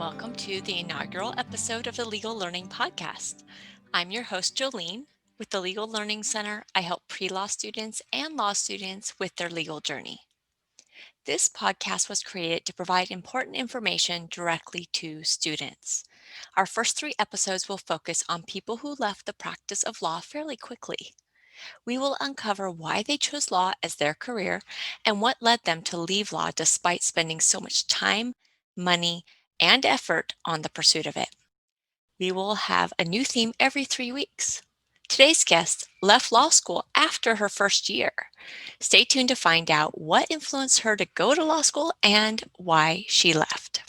welcome to the inaugural episode of the Legal Learning Podcast. I'm your host, Jolene. With the Legal Learning Center, I help pre-law students and law students with their legal journey. This podcast was created to provide important information directly to students. Our first 3 episodes will focus on people who left the practice of law fairly quickly. We will uncover why they chose law as their career and what led them to leave law despite spending so much time, money, and effort on the pursuit of it. We will have a new theme every 3 weeks. Today's guest left law school after her first year. Stay tuned to find out what influenced her to go to law school and why she left.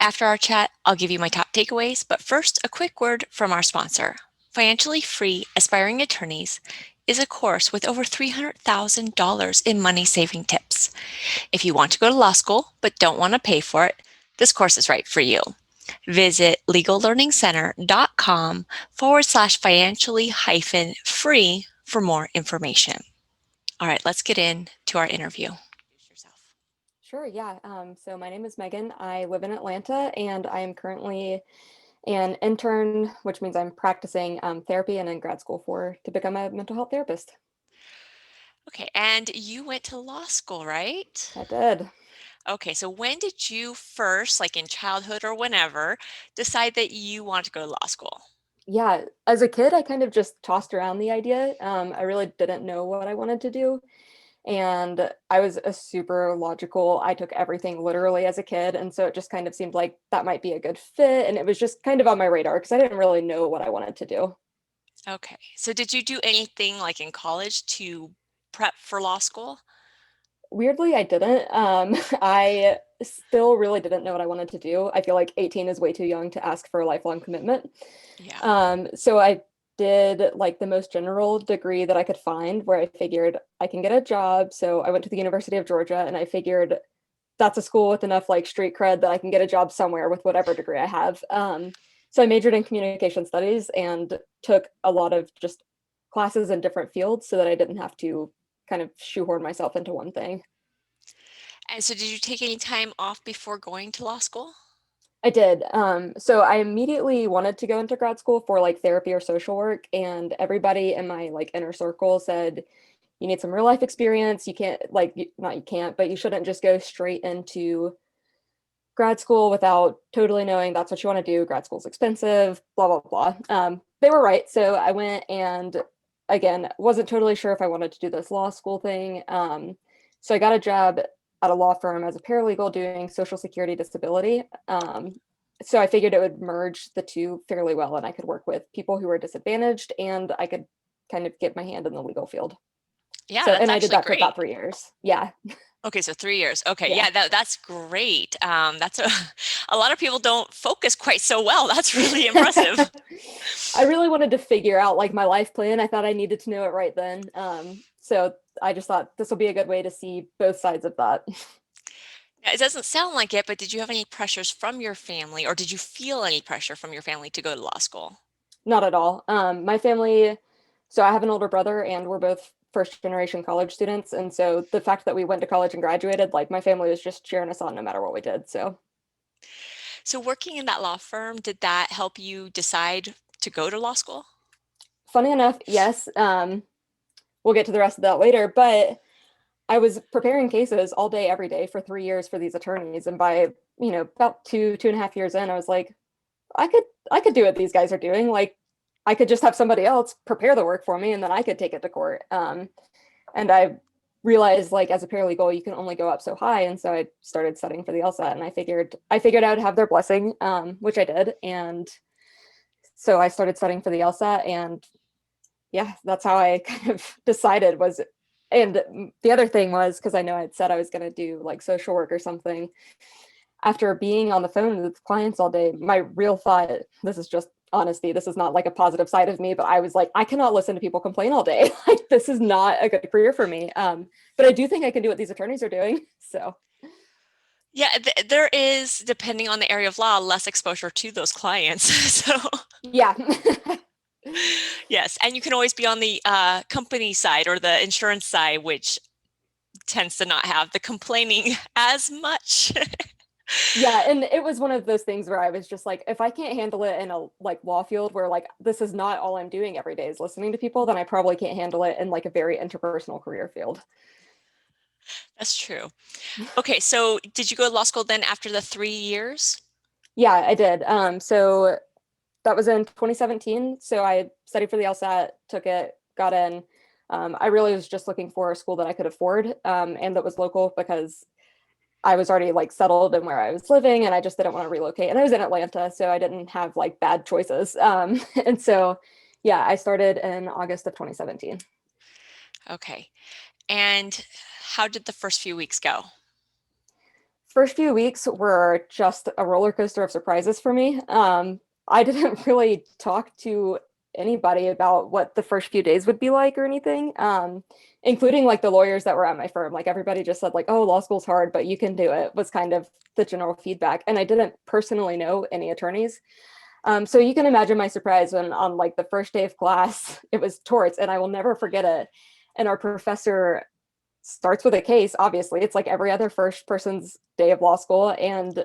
After our chat, I'll give you my top takeaways, but first, a quick word from our sponsor. Financially Free Aspiring Attorneys is a course with over $300,000 in money-saving tips. If you want to go to law school but don't want to pay for it, this course is right for you. Visit legallearningcenter.com/financially-free for more information. All right, let's get into our interview. Sure, yeah. So my name is Meagan. I live in Atlanta, and I am currently an intern, which means I'm practicing therapy and in grad school to become a mental health therapist. Okay, and you went to law school, right? I did. Okay, so when did you first, like in childhood or whenever, decide that you wanted to go to law school? Yeah, as a kid, I kind of just tossed around the idea. I really didn't know what I wanted to do. And I was a super logical. I took everything literally as a kid. And so it just kind of seemed like that might be a good fit. And it was just kind of on my radar because I didn't really know what I wanted to do. Okay, so did you do anything like in college to prep for law school? Weirdly, I didn't. I still really didn't know what I wanted to do. I feel like 18 is way too young to ask for a lifelong commitment. Yeah. So I did like the most general degree that I could find where I figured I can get a job. So I went to the University of Georgia and I figured that's a school with enough like street cred that I can get a job somewhere with whatever degree I have. So I majored in communication studies and took a lot of just classes in different fields so that I didn't have to kind of shoehorn myself into one thing. And so did you take any time off before going to law school? I did. So I immediately wanted to go into grad school for like therapy or social work, and everybody in my like inner circle said, you need some real life experience. You can't like not you can't, but you shouldn't just go straight into grad school without totally knowing that's what you want to do. Grad school's expensive, blah blah blah. They were right. So I went and again wasn't totally sure if I wanted to do this law school thing. So I got a job at a law firm as a paralegal doing social security disability. So I figured it would merge the two fairly well, and I could work with people who were disadvantaged, and I could kind of get my hand in the legal field. Yeah, So, that's and I did actually that for great. about 3 years. Yeah, Okay, so 3 years. Okay, yeah. yeah, that's great. That's a lot of people don't focus quite so well. That's really impressive. I really wanted to figure out like my life plan. I thought I needed to know it right then. So I just thought this will be a good way to see both sides of that. Now, it doesn't sound like it, but did you have any pressures from your family, or did you feel any pressure from your family to go to law school? Not at all. My family, so I have an older brother and we're both first generation college students. And so the fact that we went to college and graduated, like my family was just cheering us on no matter what we did. So So working in that law firm, did that help you decide to go to law school? funny enough, yes, we'll get to the rest of that later, but I was preparing cases all day, every day for 3 years for these attorneys. And by, about 2.5 years in, I was like, I could do what these guys are doing. Like I could just have somebody else prepare the work for me and then I could take it to court. And I realized like as a paralegal, you can only go up so high. And so I started studying for the LSAT and I figured I would have their blessing, which I did. And so I started studying for the LSAT and yeah, that's how I kind of decided was, and the other thing was, because I know I'd said I was going to do like social work or something, after being on the phone with clients all day, my real thought, this is just honesty, this is not like a positive side of me, but I was like, I cannot listen to people complain all day. Like this is not a good career for me. But I do think I can do what these attorneys are doing. So Yeah, there is, depending on the area of law, less exposure to those clients. So yeah. yes, and you can always be on the company side or the insurance side, which tends to not have the complaining as much. Yeah, and it was one of those things where I was just like, if I can't handle it in a like law field where like this is not all I'm doing every day is listening to people, then I probably can't handle it in like a very interpersonal career field. That's true. Okay, so did you go to law school then after the 3 years? Yeah, I did. So that was in 2017. So I studied for the LSAT, took it, got in. I really was just looking for a school that I could afford, and that was local because I was already like settled in where I was living and I just didn't want to relocate. And I was in Atlanta, so I didn't have like bad choices. And so, yeah, I started in August of 2017. Okay. And how did the first few weeks go? First few weeks were just a roller coaster of surprises for me. I didn't really talk to anybody about what the first few days would be like or anything, including like the lawyers that were at my firm. Like everybody just said like, "Oh, law school's hard, but you can do it," was kind of the general feedback. And I didn't personally know any attorneys. So you can imagine my surprise when on like the first day of class, it was torts, and I will never forget it. And our professor starts with a case. Obviously, it's like every other first person's day of law school, and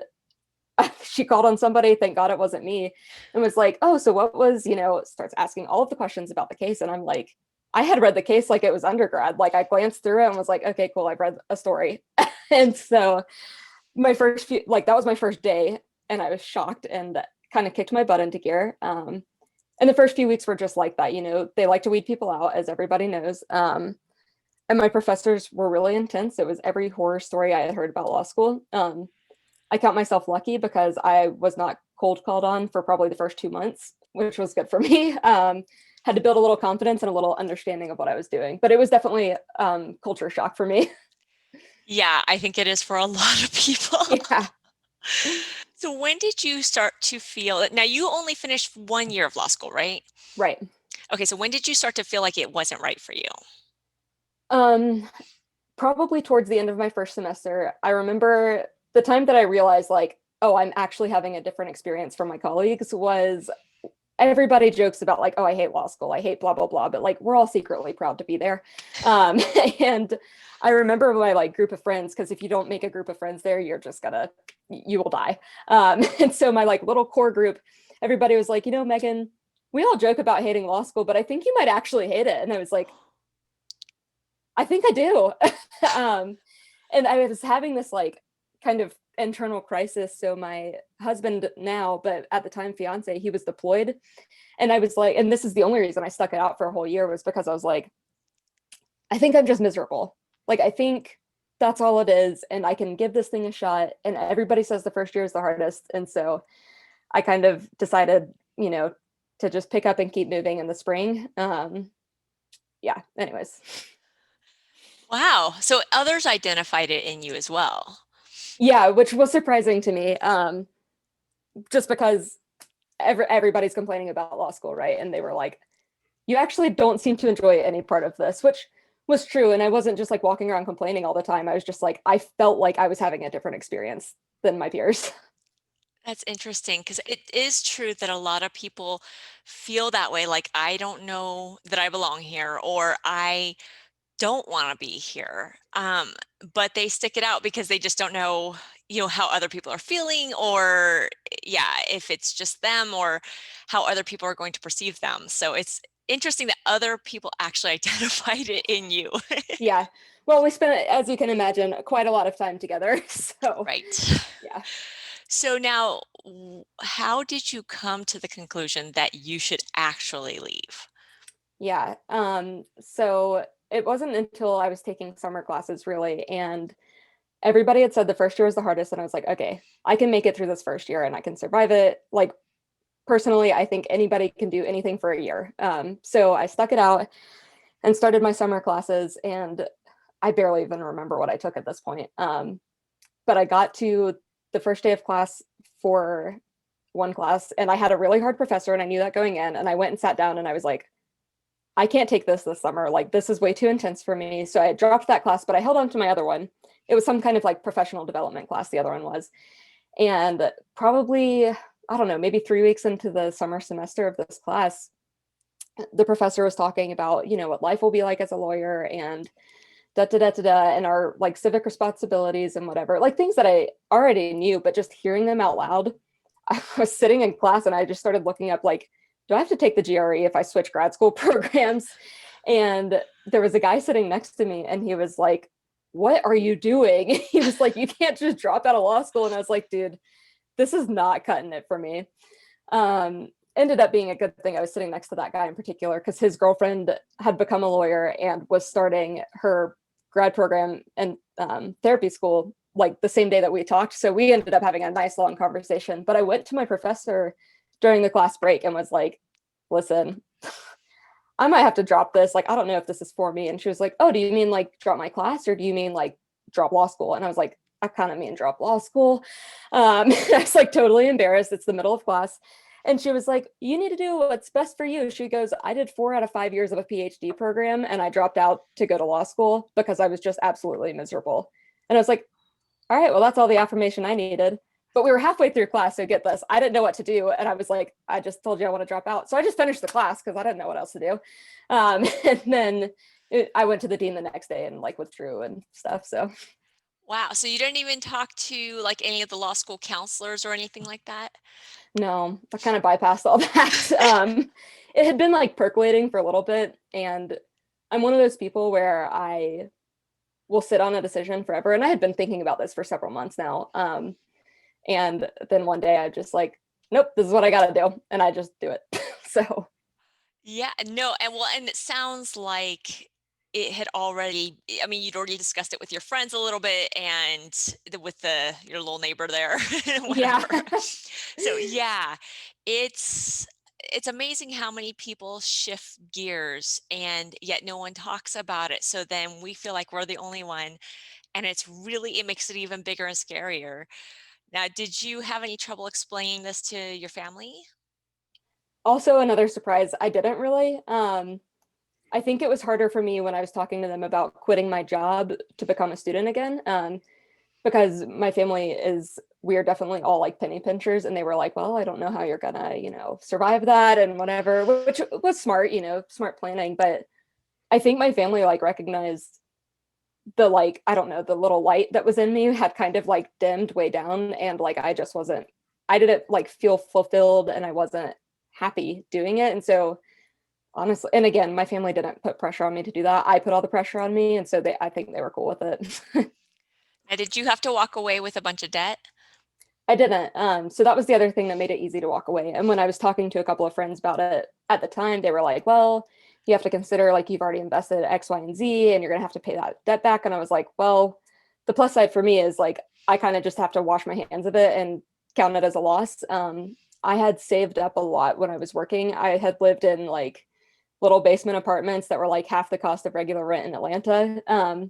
she called on somebody. Thank God it wasn't me, and was like, "Oh, so what was?" Starts asking all of the questions about the case, and I'm like, I had read the case like it was undergrad. Like I glanced through it and was like, "Okay, cool, I've read a story." And so my first few, like that was my first day, and I was shocked and kind of kicked my butt into gear. And the first few weeks were just like that. They like to weed people out, as everybody knows. And my professors were really intense. It was every horror story I had heard about law school. I count myself lucky because I was not cold called on for probably the first 2 months, which was good for me. Had to build a little confidence and a little understanding of what I was doing, but it was definitely culture shock for me. Yeah, I think it is for a lot of people. Yeah, So when did you start to feel it? Now you only finished 1 year of law school, right? right. Okay, so when did you start to feel like it wasn't right for you? Um, Probably towards the end of my first semester. I remember the time that I realized, like, oh, I'm actually having a different experience from my colleagues was everybody jokes about like, oh, I hate law school, I hate blah blah blah, but like we're all secretly proud to be there. um, and I remember my like group of friends, because if you don't make a group of friends there, you're just gonna, you will die. And so my like little core group, everybody was like, Megan, we all joke about hating law school, but I think you might actually hate it. And I was like, I think I do. um, and I was having this like kind of internal crisis. So my husband now, but at the time fiance, he was deployed. And I was like, and this is the only reason I stuck it out for a whole year, was because I was like, I think I'm just miserable. Like, I think that's all it is. And I can give this thing a shot. And everybody says the first year is the hardest. And so I kind of decided, to just pick up and keep moving in the spring. Yeah, anyways. Wow. So others identified it in you as well. Yeah, which was surprising to me, just because everybody's complaining about law school, right? And they were like, you actually don't seem to enjoy any part of this, which was true. And I wasn't just like walking around complaining all the time. I was just like, I felt like I was having a different experience than my peers. That's interesting because it is true that a lot of people feel that way, like, I don't know that I belong here, or I don't want to be here. But they stick it out because they just don't know, how other people are feeling, or yeah, if it's just them, or how other people are going to perceive them. So it's interesting that other people actually identified it in you. Yeah. Well, we spent, as you can imagine, quite a lot of time together. So, Right. yeah. So now, how did you come to the conclusion that you should actually leave? Yeah. So it wasn't until I was taking summer classes really, and everybody had said the first year was the hardest, and I was like, okay, I can make it through this first year and I can survive it. Like personally, I think anybody can do anything for a year. So I stuck it out and started my summer classes, and I barely even remember what I took at this point. But I got to the first day of class for one class, and I had a really hard professor, and I knew that going in. And I went and sat down, and I was like, I can't take this summer. Like, this is way too intense for me. So I dropped that class, but I held on to my other one. It was some kind of like professional development class, the other one was. And probably, I don't know, maybe 3 weeks into the summer semester of this class, the professor was talking about, what life will be like as a lawyer, and da da da da da, and our like civic responsibilities and whatever, like things that I already knew, but just hearing them out loud. I was sitting in class and I just started looking up like, do I have to take the GRE if I switch grad school programs? And there was a guy sitting next to me and he was like, what are you doing? He was like, you can't just drop out of law school. And I was like, dude, this is not cutting it for me. Ended up being a good thing I was sitting next to that guy in particular, because his girlfriend had become a lawyer and was starting her grad program and therapy school like the same day that we talked. So we ended up having a nice long conversation. But I went to my professor during the class break and was like, listen, I might have to drop this. Like, I don't know if this is for me. And she was like, oh, do you mean like drop my class, or do you mean like drop law school? And I was like, I kind of mean drop law school. I was like totally embarrassed. It's the middle of class. And she was like, you need to do what's best for you. She goes, I did 4 out of 5 years of a PhD program and I dropped out to go to law school because I was just absolutely miserable. And I was like, all right, well, that's all the affirmation I needed. But we were halfway through class, so get this, I didn't know what to do. And I was like, I just told you I want to drop out. So I just finished the class because I didn't know what else to do. And then I went to the dean the next day and like withdrew and stuff. So Wow. So you didn't even talk to like any of the law school counselors or anything like that? no, I kind of bypassed all that. It had been like percolating for a little bit. And I'm one of those people where I will sit on a decision forever. And I had been thinking about this for several months now. And then one day I just like, nope, this is what I got to do. And I just do it. So Yeah, no, and well, and it sounds like it had already, I mean, you'd already discussed it with your friends a little bit and with your little neighbor there, yeah. whatever. So yeah, it's it's amazing how many people shift gears and yet no one talks about it. So then we feel like we're the only one, and it makes it even bigger and scarier. Now, did you have any trouble explaining this to your family? Also, another surprise, I didn't really. I think it was harder for me when I was talking to them about quitting my job to become a student again. Because my family is, we are definitely all like penny pinchers. And they were like, well, I don't know how you're gonna, survive that and whatever, which was smart, smart planning. But I think my family like recognized the like, I don't know, the little light that was in me had kind of like dimmed way down. And like, I didn't like feel fulfilled and I wasn't happy doing it. And so honestly, and again, my family didn't put pressure on me to do that. I put all the pressure on me. And so I think they were cool with it. Now, did you have to walk away with a bunch of debt? I didn't. So that was the other thing that made it easy to walk away. And when I was talking to a couple of friends about it at the time, they were like, well, you have to consider like you've already invested X, Y, and Z, and you're going to have to pay that debt back. And I was like, well, the plus side for me is like, I kind of just have to wash my hands of it and count it as a loss. I had saved up a lot when I was working. I had lived in like little basement apartments that were like half the cost of regular rent in Atlanta,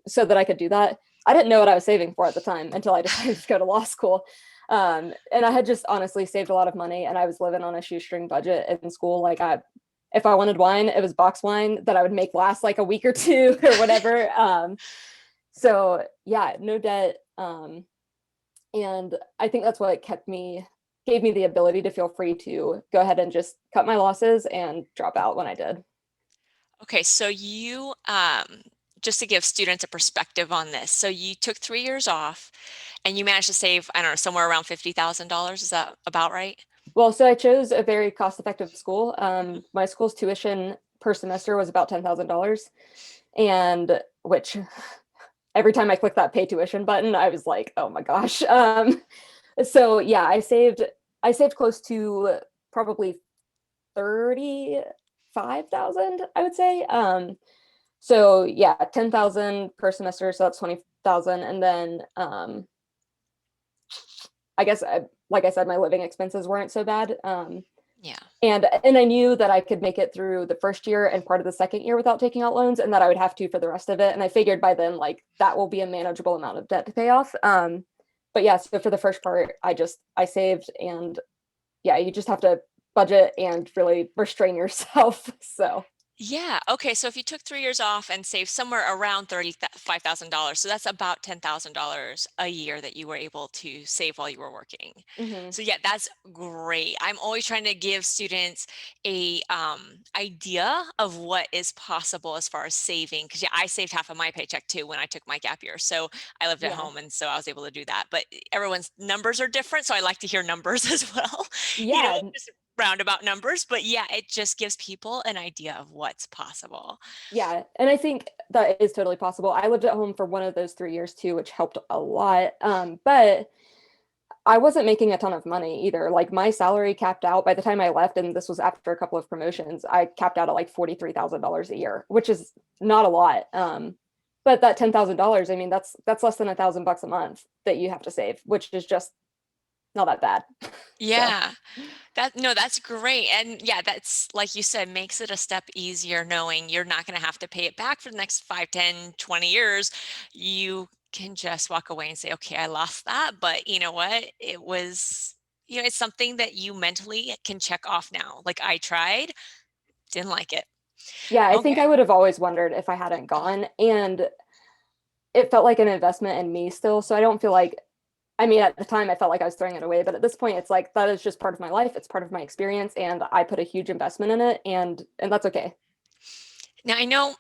so that I could do that. I didn't know what I was saving for at the time until I decided to go to law school. And I had just honestly saved a lot of money and I was living on a shoestring budget in school. Like if I wanted wine, it was box wine that I would make last like a week or two or whatever. So yeah, no debt. And I think that's what gave me the ability to feel free to go ahead and just cut my losses and drop out when I did. Okay, so just to give students a perspective on this, so you took 3 years off and you managed to save, I don't know, somewhere around $50,000. Is that about right? Well, so I chose a very cost-effective school. Mhm. My school's tuition per semester was about $10,000, and which every time I clicked that pay tuition button, I was like, oh my gosh. So yeah, I saved close to probably 35,000, I would say. So yeah, 10,000 per semester, so that's 20,000, and then I guess like I said, my living expenses weren't so bad. Yeah. And I knew that I could make it through the first year and part of the second year without taking out loans, and that I would have to for the rest of it. And I figured by then, like that will be a manageable amount of debt to pay off. But yeah, so for the first part, I saved, and yeah, you just have to budget and really restrain yourself. So Yeah. Okay. So if you took 3 years off and saved somewhere around $35,000, so that's about $10,000 a year that you were able to save while you were working. Hmm. So yeah, that's great. I'm always trying to give students a idea of what is possible as far as saving. Because yeah, I saved half of my paycheck too when I took my gap year. So I lived at Yeah. home, and so I was able to do that. But everyone's numbers are different, so I like to hear numbers as well. You know, Yeah. just roundabout numbers, but yeah, it just gives people an idea of what's possible. Yeah. And I think that is totally possible. I lived at home for one of those 3 years too, which helped a lot. But I wasn't making a ton of money either. Like my salary capped out by the time I left, and this was after a couple of promotions, I capped out at like $43,000 a year, which is not a lot. But that $10,000, I mean, that's less than $1,000 a month that you have to save, which is just not that bad. So Yeah, no, that's great. And yeah, that's like you said, makes it a step easier knowing you're not going to have to pay it back for the next 5, 10, 20 years. You can just walk away and say, okay, I lost that, but you know what? It was, it's something that you mentally can check off now. Like I tried, didn't like it. yeah, I think Okay. I would have always wondered if I hadn't gone. And it felt like an investment in me still. So I don't feel like, I mean, at the time I felt like I was throwing it away, but at this point it's like that is just part of my life. It's part of my experience, and I put a huge investment in it, and that's okay. Now I know,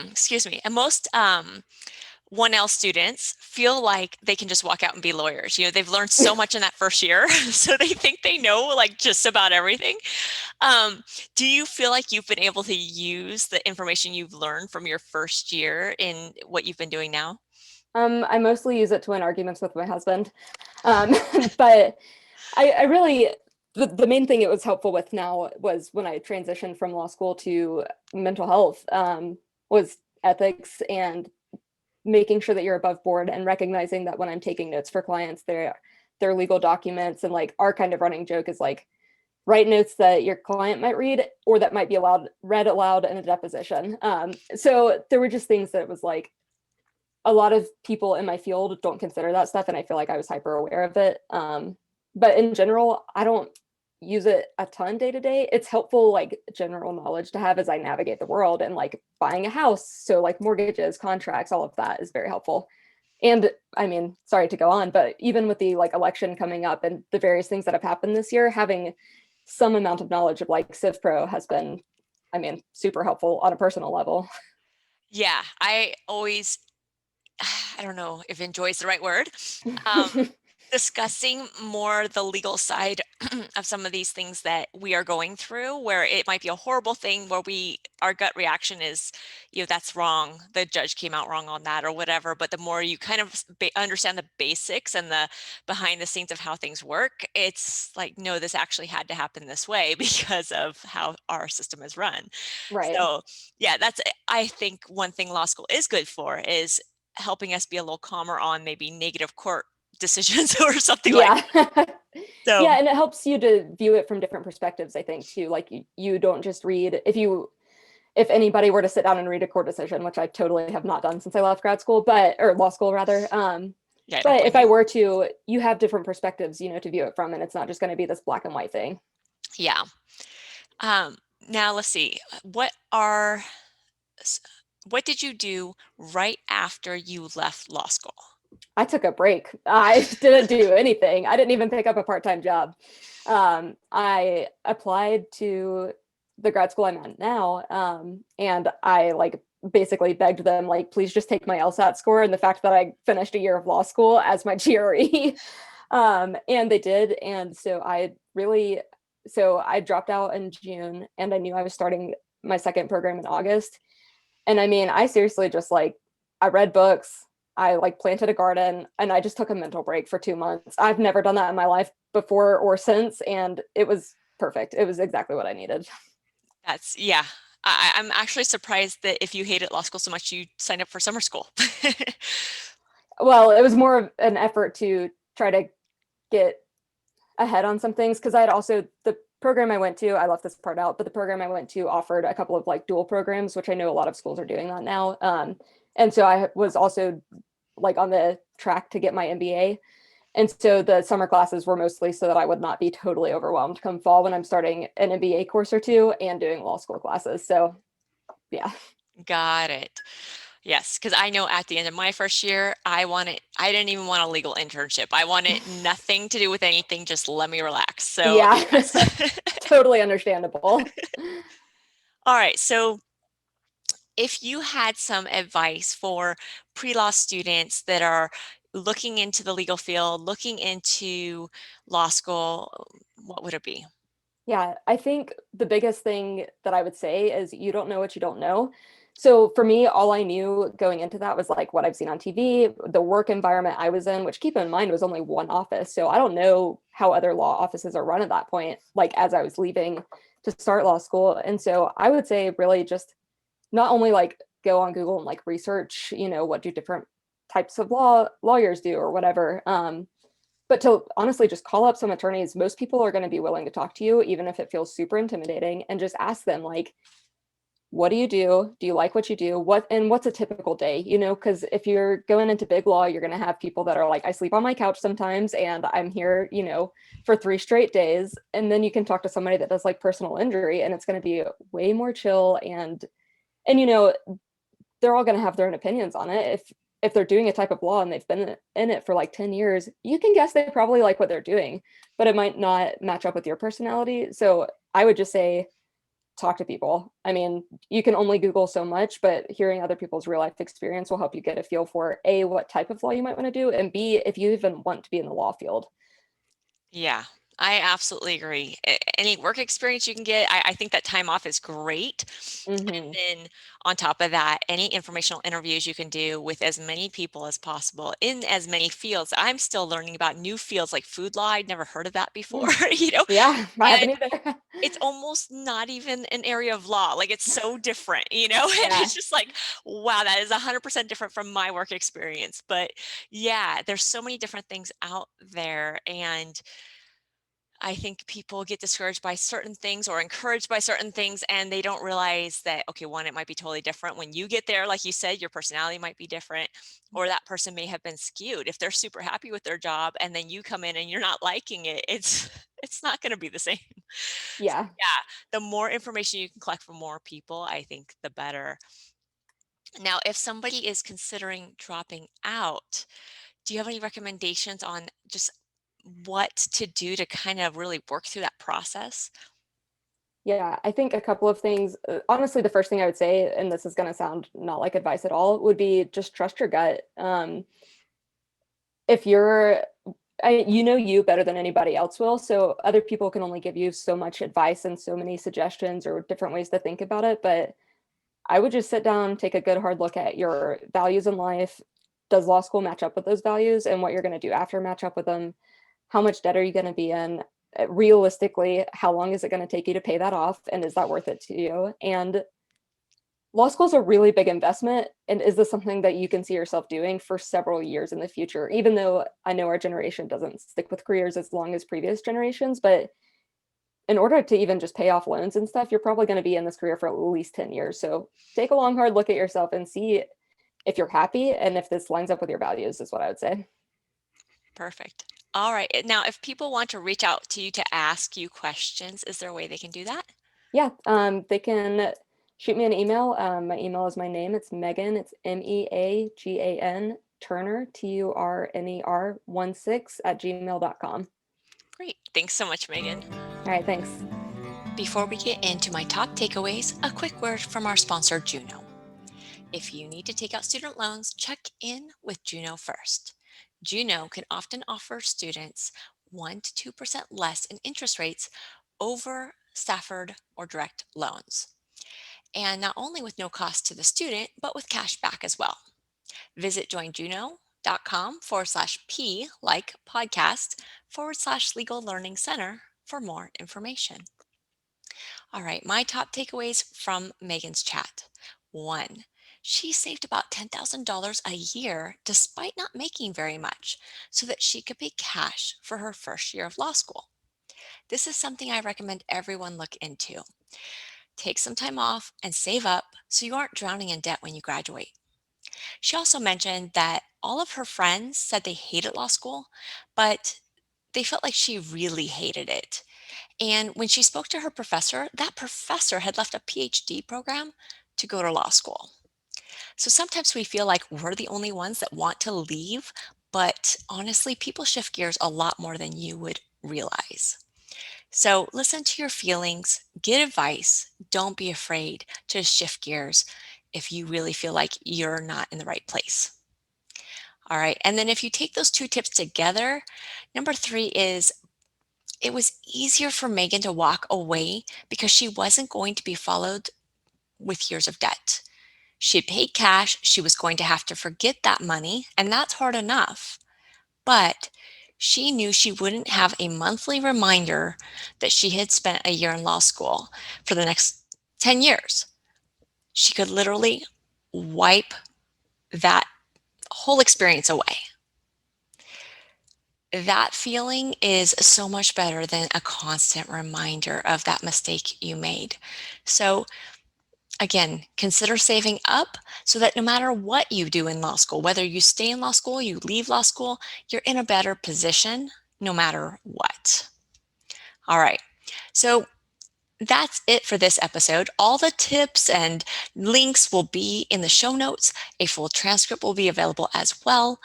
excuse me, and most 1L students feel like they can just walk out and be lawyers. They've learned so much in that first year, so they think they know like just about everything. Um, do you feel like you've been able to use the information you've learned from your first year in what you've been doing now? I mostly use it to win arguments with my husband. Um, but I really, the main thing it was helpful with now was when I transitioned from law school to mental health, was ethics and making sure that you're above board and recognizing that when I'm taking notes for clients, they're legal documents. And like our kind of running joke is like write notes that your client might read or that might be read aloud in a deposition. So there were just things that was like a lot of people in my field don't consider that stuff, and I feel like I was hyper aware of it. But in general, I don't use it a ton day to day. It's helpful, like general knowledge to have as I navigate the world and like buying a house. So like mortgages, contracts, all of that is very helpful. And I mean, sorry to go on, but even with the like election coming up and the various things that have happened this year, having some amount of knowledge of like Civ Pro has been, I mean, super helpful on a personal level. Yeah, I always, I don't know if enjoy is the right word. Um, Discussing more the legal side of some of these things that we are going through, where it might be a horrible thing where our gut reaction is, that's wrong, the judge came out wrong on that or whatever. But the more you kind of understand the basics and the behind the scenes of how things work, it's like, no, this actually had to happen this way because of how our system is run. Right. So yeah, I think one thing law school is good for is helping us be a little calmer on maybe negative court decisions or something like Yeah. that. So Yeah, and it helps you to view it from different perspectives, I think, too. Like you don't just read if anybody were to sit down and read a court decision, which I totally have not done since I left grad school, but or law school rather. yeah, I don't But blame if I you. were to, you have different perspectives, to view it from, and it's not just going to be this black and white thing. Yeah. Um, Now let's see. S- what did you do right after you left law school? I took a break. I didn't do anything. I didn't even pick up a part-time job. I applied to the grad school I'm at now, and I like basically begged them, like, please just take my LSAT score and the fact that I finished a year of law school as my GRE. And they did. And so I dropped out in June, and I knew I was starting my second program in August. And I mean, I seriously just like, I read books, I like planted a garden, and I just took a mental break for 2 months. I've never done that in my life before or since, and it was perfect. It was exactly what I needed. Yeah. I'm actually surprised that if you hated law school so much, you signed up for summer school. Well, it was more of an effort to try to get ahead on some things because I had also the program I went to, I left this part out, but the program I went to offered a couple of like dual programs, which I know a lot of schools are doing that now. And so I was also like on the track to get my MBA. And so the summer classes were mostly so that I would not be totally overwhelmed come fall when I'm starting an MBA course or two and doing law school classes. So Yeah. Got it. Yes, because I know at the end of my first year, I didn't even want a legal internship. I wanted nothing to do with anything, just let me relax. So, Yeah. yes. Totally understandable. All right, so if you had some advice for pre-law students that are looking into the legal field, looking into law school, what would it be? Yeah, I think the biggest thing that I would say is you don't know what you don't know. So for me, all I knew going into that was like what I've seen on TV, the work environment I was in, which keep in mind was only one office. So I don't know how other law offices are run at that point, like as I was leaving to start law school. And so I would say really just not only like go on Google and like research, what do different types of lawyers do or whatever. But to honestly just call up some attorneys, most people are going to be willing to talk to you, even if it feels super intimidating, and just ask them, like, what do you do? Do you like what you do? What's a typical day? Because if you're going into big law, you're going to have people that are like, I sleep on my couch sometimes and I'm here, for 3 straight days. And then you can talk to somebody that does like personal injury and it's going to be way more chill and they're all going to have their own opinions on it. If they're doing a type of law and they've been in it for like 10 years, you can guess they probably like what they're doing, but it might not match up with your personality. So I would just say talk to people. I mean, you can only Google so much, but hearing other people's real life experience will help you get a feel for A, what type of law you might want to do, and B, if you even want to be in the law field. Yeah, I absolutely agree. Any work experience you can get, I think that time off is great. Hmm. And then on top of that, any informational interviews you can do with as many people as possible in as many fields. I'm still learning about new fields like food law. I'd never heard of that before, Yeah, I and haven't either. it's almost not even an area of law. Like it's so different. And Yeah. it's just like, wow, that is 100% different from my work experience. But yeah, there's so many different things out there. And I think people get discouraged by certain things or encouraged by certain things, and they don't realize that, okay, one, it might be totally different. When you get there, like you said, your personality might be different, or that person may have been skewed. If they're super happy with their job and then you come in and you're not liking it, it's it's not going to be the same. So Yeah. yeah, the more information you can collect from more people, I think the better. Now, if somebody is considering dropping out, do you have any recommendations on just what to do to kind of really work through that process? Yeah, I think a couple of things. Honestly, the first thing I would say, and this is going to sound not like advice at all, would be just trust your gut. If you know you better than anybody else will. So other people can only give you so much advice and so many suggestions or different ways to think about it. But I would just sit down, take a good hard look at your values in life. Does law school match up with those values and what you're going to do after match up with them? How much debt are you going to be in? Realistically, how long is it going to take you to pay that off? And is that worth it to you? And law school is a really big investment. And is this something that you can see yourself doing for several years in the future? Even though I know our generation doesn't stick with careers as long as previous generations, but in order to even just pay off loans and stuff, you're probably going to be in this career for at least 10 years. So take a long, hard look at yourself and see if you're happy and if this lines up with your values, is what I would say. Perfect. All right. Now, if people want to reach out to you to ask you questions, is there a way they can do that? Yeah, they can shoot me an email. My email is my name. It's Meagan. It's Meagan Turner, Turner 16 at gmail.com. Great. Thanks so much, Megan. All right, thanks. Before we get into my top takeaways, a quick word from our sponsor, Juno. If you need to take out student loans, check in with Juno first. Juno can often offer students 1 to 2% less in interest rates over Stafford or direct loans. And not only with no cost to the student, but with cash back as well. Visit joinjuno.com/P like podcast/legal learning center for more information. All right, my top takeaways from Megan's chat. One, she saved about $10,000 a year despite not making very much so that she could pay cash for her first year of law school. This is something I recommend everyone look into. Take some time off and save up so you aren't drowning in debt when you graduate. She also mentioned that all of her friends said they hated law school, but they felt like she really hated it. And when she spoke to her professor, that professor had left a PhD program to go to law school. So sometimes we feel like we're the only ones that want to leave, but honestly, people shift gears a lot more than you would realize. So listen to your feelings, get advice. Don't be afraid to shift gears if you really feel like you're not in the right place. All right. And then if you take those two tips together, number three is it was easier for Meagan to walk away because she wasn't going to be followed with years of debt. She had paid cash. She was going to have to forget that money, and that's hard enough. But she knew she wouldn't have a monthly reminder that she had spent a year in law school for the next 10 years. She could literally wipe that whole experience away. That feeling is so much better than a constant reminder of that mistake you made. So, again, consider saving up so that no matter what you do in law school, whether you stay in law school, you leave law school, you're in a better position no matter what. All right. So, that's it for this episode. All the tips and links will be in the show notes. A full transcript will be available as well.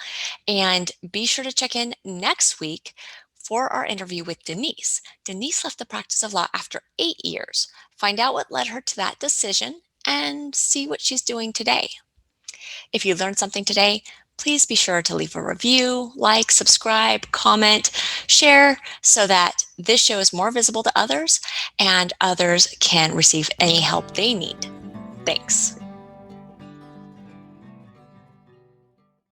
And be sure to check in next week for our interview with Denise. Denise left the practice of law after 8 years. Find out what led her to that decision and see what she's doing today. If you learned something today, please be sure to leave a review, like, subscribe, comment, share so that this show is more visible to others and others can receive any help they need. Thanks.